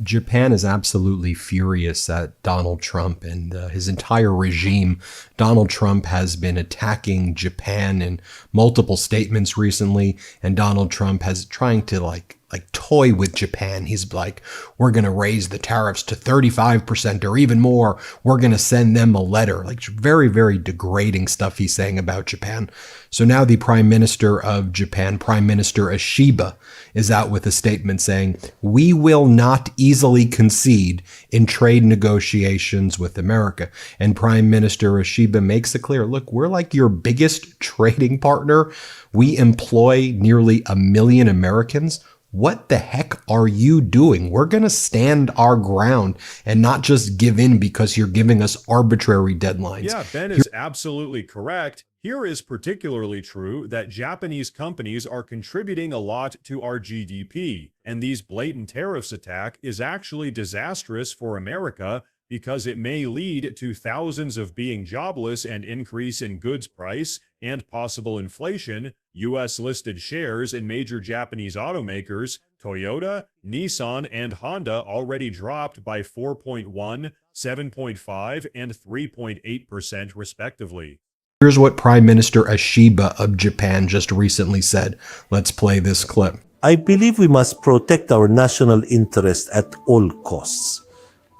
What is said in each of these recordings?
Japan is absolutely furious at Donald Trump and his entire regime. Donald Trump has been attacking Japan in multiple statements recently, and Donald Trump has trying to like toy with Japan. He's like, we're going to raise the tariffs to 35% or even more. We're going to send them a letter. Like very, very degrading stuff he's saying about Japan. So now the Prime Minister of Japan, Prime Minister Ishiba, is out with a statement saying, we will not easily concede in trade negotiations with America. And Prime Minister Ishiba makes it clear, look, we're like your biggest trading partner. We employ nearly 1 million Americans. What the heck are you doing? We're going to stand our ground and not just give in because you're giving us arbitrary deadlines. Yeah, Ben is absolutely correct. Here is particularly true that Japanese companies are contributing a lot to our GDP, and these blatant tariffs attack is actually disastrous for America because it may lead to thousands of being jobless and increase in goods price and possible inflation. U.S.-listed shares in major Japanese automakers, Toyota, Nissan, and Honda already dropped by 4.1, 7.5, and 3.8% respectively. Here's what Prime Minister Ishiba of Japan just recently said. Let's play this clip. I believe we must protect our national interest at all costs.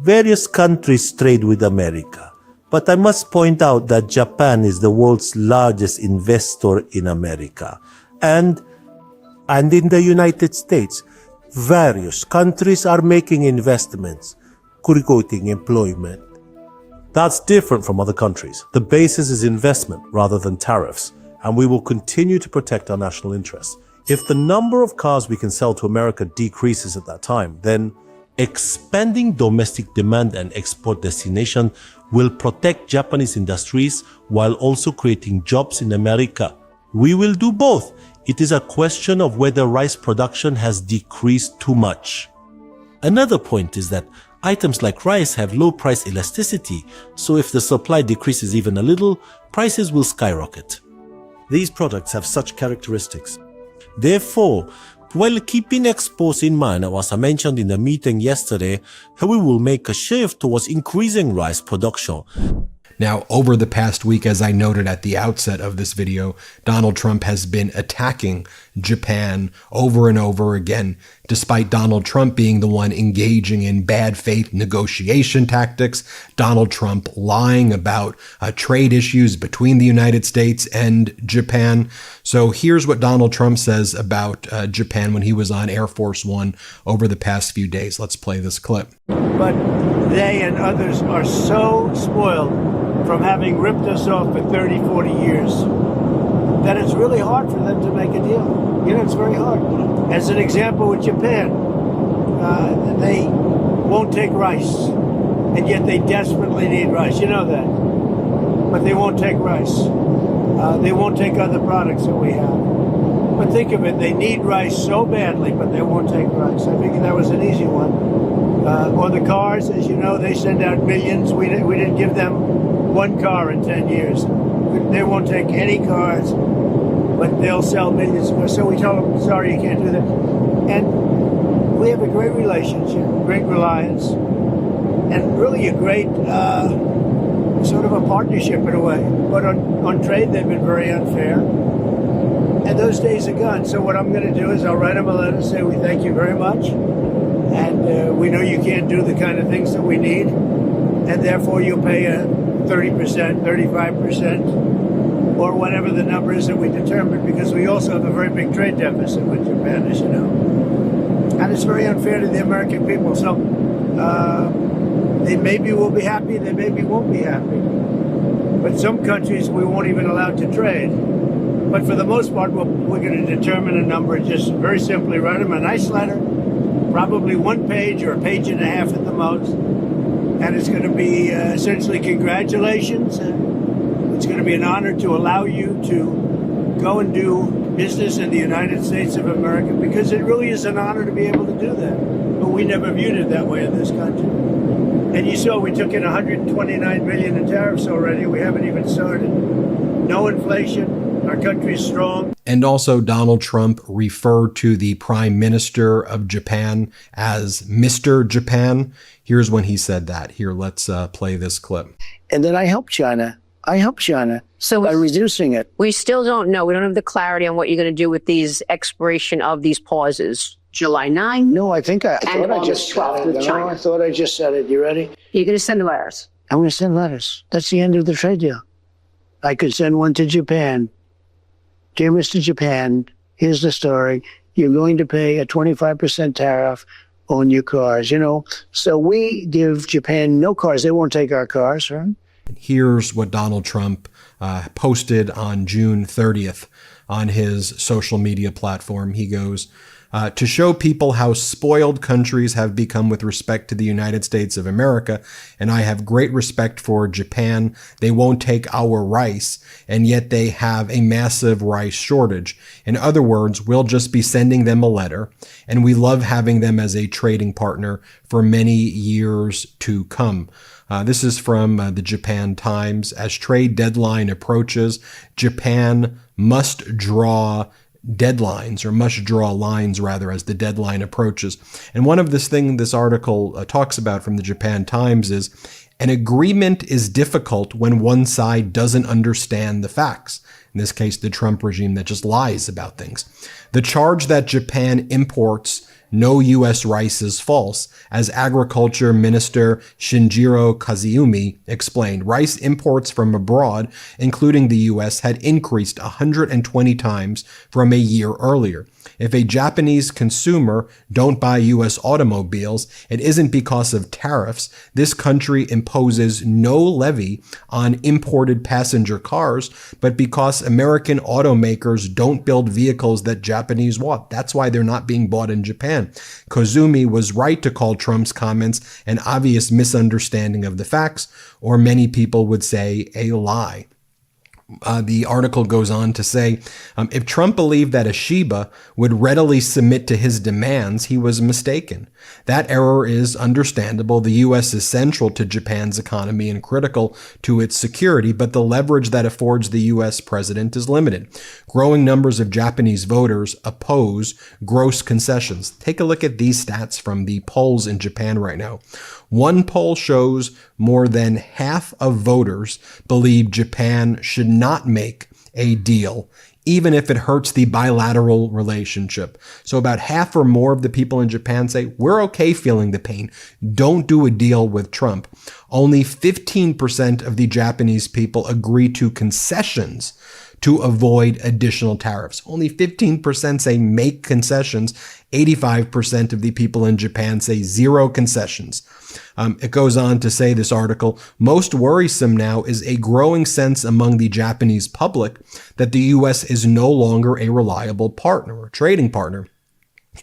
Various countries trade with America, but I must point out that Japan is the world's largest investor in America. And in the United States, various countries are making investments, creating employment. That's different from other countries. The basis is investment rather than tariffs, and we will continue to protect our national interests. If the number of cars we can sell to America decreases at that time, then expanding domestic demand and export destination will protect Japanese industries while also creating jobs in America. We will do both. It is a question of whether rice production has decreased too much. Another point is that items like rice have low price elasticity, so if the supply decreases even a little, prices will skyrocket. These products have such characteristics. Therefore, while keeping exports in mind, as I mentioned in the meeting yesterday, we will make a shift towards increasing rice production. Now, over the past week, as I noted at the outset of this video, Donald Trump has been attacking Japan over and over again, despite Donald Trump being the one engaging in bad faith negotiation tactics, Donald Trump lying about trade issues between the United States and Japan. So here's what Donald Trump says about Japan when he was on Air Force One over the past few days. Let's play this clip. But they and others are so spoiled from having ripped us off for 30, 40 years that it's really hard for them to make a deal. You know, it's very hard. As an example with Japan, they won't take rice, and yet they desperately need rice. You know that. But they won't take rice. They won't take other products that we have. But think of it, they need rice so badly, but they won't take rice. I think that was an easy one. Or the cars, as you know, they send out millions. We didn't give them one car in 10 years. They won't take any cars, but they'll sell millions of cars. So we tell them, sorry, you can't do that. And we have a great relationship, great reliance, and really a great sort of a partnership in a way. But on trade, they've been very unfair. And those days are gone. So what I'm going to do is I'll write them a letter and say we thank you very much. And we know you can't do the kind of things that we need. And therefore you'll pay a 30%, 35%, or whatever the number is that we determine, because we also have a very big trade deficit with Japan, as you know. And it's very unfair to the American people. So they maybe will be happy, they maybe won't be happy. But some countries we won't even allow to trade. But for the most part, we're going to determine a number, just very simply write them a nice letter, probably one page or a page and a half at the most. And it's going to be essentially congratulations. It's going to be an honor to allow you to go and do business in the United States of America, because it really is an honor to be able to do that. But we never viewed it that way in this country. And you saw we took in 129 billion in tariffs already. We haven't even started. No inflation. Our country is strong. And also, Donald Trump referred to the Prime Minister of Japan as Mr. Japan. Here's when he said that. Here, let's play this clip. And then I helped China. So By reducing it. we still don't know. We don't have the clarity on what you're going to do with these expiration of these pauses. July 9th, No, I thought I August just said 12th it. with No, China. I thought I just said it. You ready? you're going to send the letters. I'm going to send letters. That's the end of the trade deal. I could send one to Japan. Dear Mr. Japan, here's the story. You're going to pay a 25% tariff on your cars, So we give Japan no cars. They won't take our cars, right? Here's what Donald Trump posted on June 30th on his social media platform. He goes, to show people how spoiled countries have become with respect to the United States of America, and I have great respect for Japan. They won't take our rice, and yet they have a massive rice shortage. In other words, we'll just be sending them a letter, and we love having them as a trading partner for many years to come. This is from the Japan Times. As trade deadline approaches, Japan must draw deadlines, or must draw lines rather, as the deadline approaches. And one of this article talks about from the Japan Times is an agreement is difficult when one side doesn't understand the facts. In this case, the Trump regime that just lies about things. The charge that Japan imports no U.S. rice is false, as Agriculture Minister Shinjiro Kazuumi explained. Rice imports from abroad, including the U.S., had increased 120 times from a year earlier. If a Japanese consumer don't buy U.S. automobiles, it isn't because of tariffs. This country imposes no levy on imported passenger cars, but because American automakers don't build vehicles that Japanese want. That's why they're not being bought in Japan. Koizumi was right to call Trump's comments an obvious misunderstanding of the facts, or many people would say a lie. The article goes on to say, if Trump believed that Toshiba would readily submit to his demands, he was mistaken. That error is understandable. The U.S. is central to Japan's economy and critical to its security, but the leverage that affords the U.S. president is limited. Growing numbers of Japanese voters oppose gross concessions. Take a look at these stats from the polls in Japan right now. One poll shows more than half of voters believe Japan should not make a deal, even if it hurts the bilateral relationship. So about half or more of the people in Japan say, we're okay feeling the pain. Don't do a deal with Trump. Only 15% of the Japanese people agree to concessions to avoid additional tariffs. Only 15% say make concessions. 85% of the people in Japan say zero concessions. It goes on to say, this article, most worrisome now is a growing sense among the Japanese public that the U.S. is no longer a reliable partner or trading partner.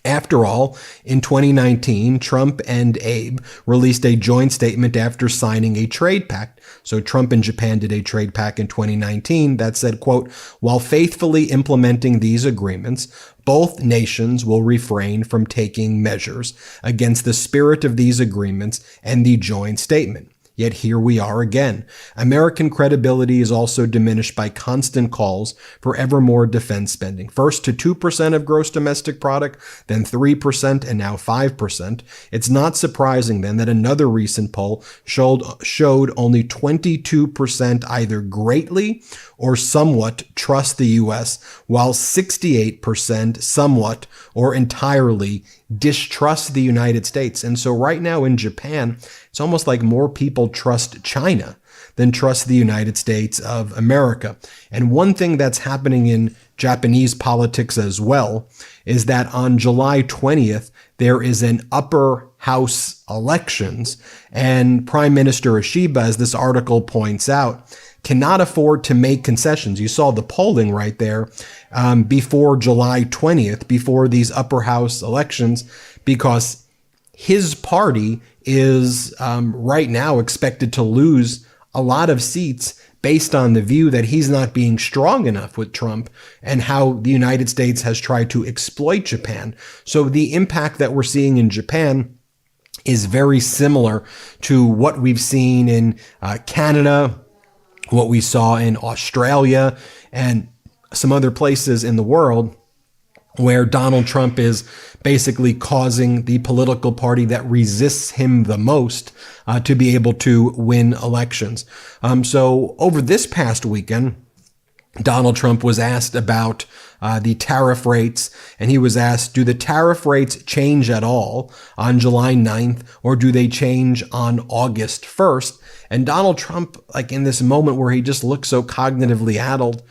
After all, in 2019, Trump and Abe released a joint statement after signing a trade pact. So Trump and Japan did a trade pact in 2019 that said, quote, while faithfully implementing these agreements, both nations will refrain from taking measures against the spirit of these agreements and the joint statement. Yet here we are again. American credibility is also diminished by constant calls for ever more defense spending. First to 2% of gross domestic product, then 3%, and now 5%. It's not surprising then that another recent poll showed only 22% either greatly or somewhat trust the U.S., while 68% somewhat or entirely distrust the United States. And so right now in Japan, it's almost like more people trust China than trust the United States of America. And one thing that's happening in Japanese politics as well is that on July 20th, there is an upper house elections, and Prime Minister Toshiba, as this article points out, cannot afford to make concessions. You saw the polling right there before July 20th, before these upper house elections, because his party is right now expected to lose a lot of seats based on the view that he's not being strong enough with Trump and how the United States has tried to exploit Japan. So the impact that we're seeing in Japan is very similar to what we've seen in Canada, what we saw in Australia, and some other places in the world where Donald Trump is basically causing the political party that resists him the most to be able to win elections. So over this past weekend, Donald Trump was asked about the tariff rates, and he was asked, do the tariff rates change at all on July 9th, or do they change on August 1st? And Donald Trump, like in this moment where he just looks so cognitively addled,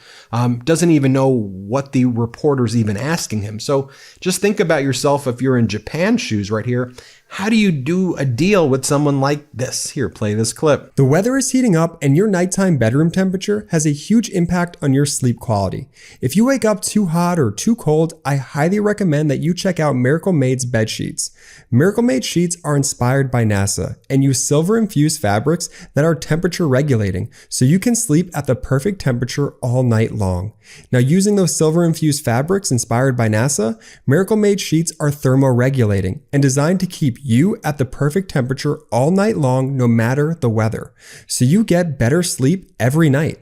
doesn't even know what the reporter's even asking him. So just think about yourself if you're in Japan's shoes right here. How do you do a deal with someone like this? Here, play this clip. The weather is heating up, and your nighttime bedroom temperature has a huge impact on your sleep quality. If you wake up too hot or too cold, I highly recommend that you check out Miracle Made's bed sheets. Miracle Made sheets are inspired by NASA and use silver-infused fabrics that are temperature regulating, so you can sleep at the perfect temperature all night long. Now, using those silver-infused fabrics inspired by NASA, Miracle Made sheets are thermoregulating and designed to keep you at the perfect temperature all night long, no matter the weather, so you get better sleep every night.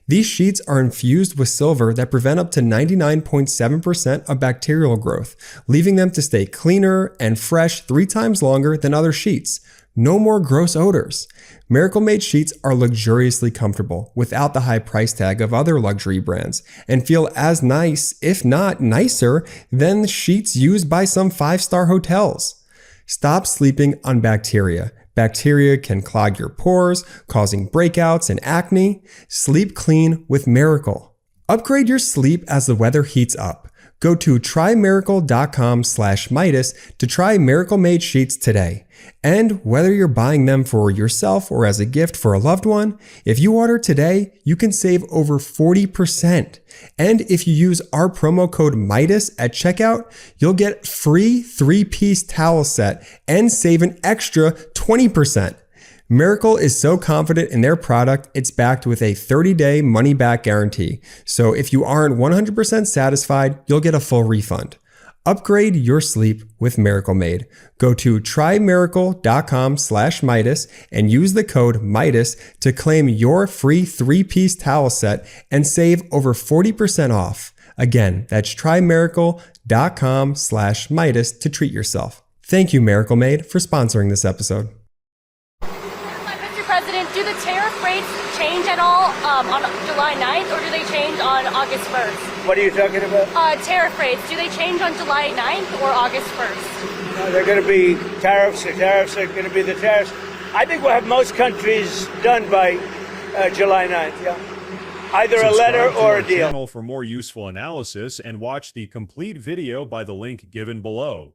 These sheets are infused with silver that prevent up to 99.7% of bacterial growth, leaving them to stay cleaner and fresh 3 times longer than other sheets. No more gross odors. Miracle Made sheets are luxuriously comfortable without the high price tag of other luxury brands and feel as nice, if not nicer, than sheets used by some 5-star hotels. Stop sleeping on bacteria. Bacteria can clog your pores, causing breakouts and acne. Sleep clean with Miracle. Upgrade your sleep as the weather heats up. Go to trymiracle.com/Midas to try Miracle Made sheets today. And whether you're buying them for yourself or as a gift for a loved one, if you order today, you can save over 40%. And if you use our promo code Midas at checkout, you'll get free 3-piece towel set and save an extra 20%. Miracle is so confident in their product, it's backed with a 30-day money-back guarantee. So if you aren't 100% satisfied, you'll get a full refund. Upgrade your sleep with Miracle Made. Go to trymiracle.com/Midas and use the code Midas to claim your free 3-piece towel set and save over 40% off. Again, that's trymiracle.com/Midas to treat yourself. Thank you, Miracle Made, for sponsoring this episode. Mr. President, do the tariff rates change at all on July 9th, or do they change on August 1st? What are you talking about? Tariff rates, do they change on July 9th or August 1st? They're going to be tariffs. The tariffs are going to be the tariffs. I think we'll have most countries done by July 9th, yeah. Either a letter or a deal. Channel for more useful analysis and watch the complete video by the link given below.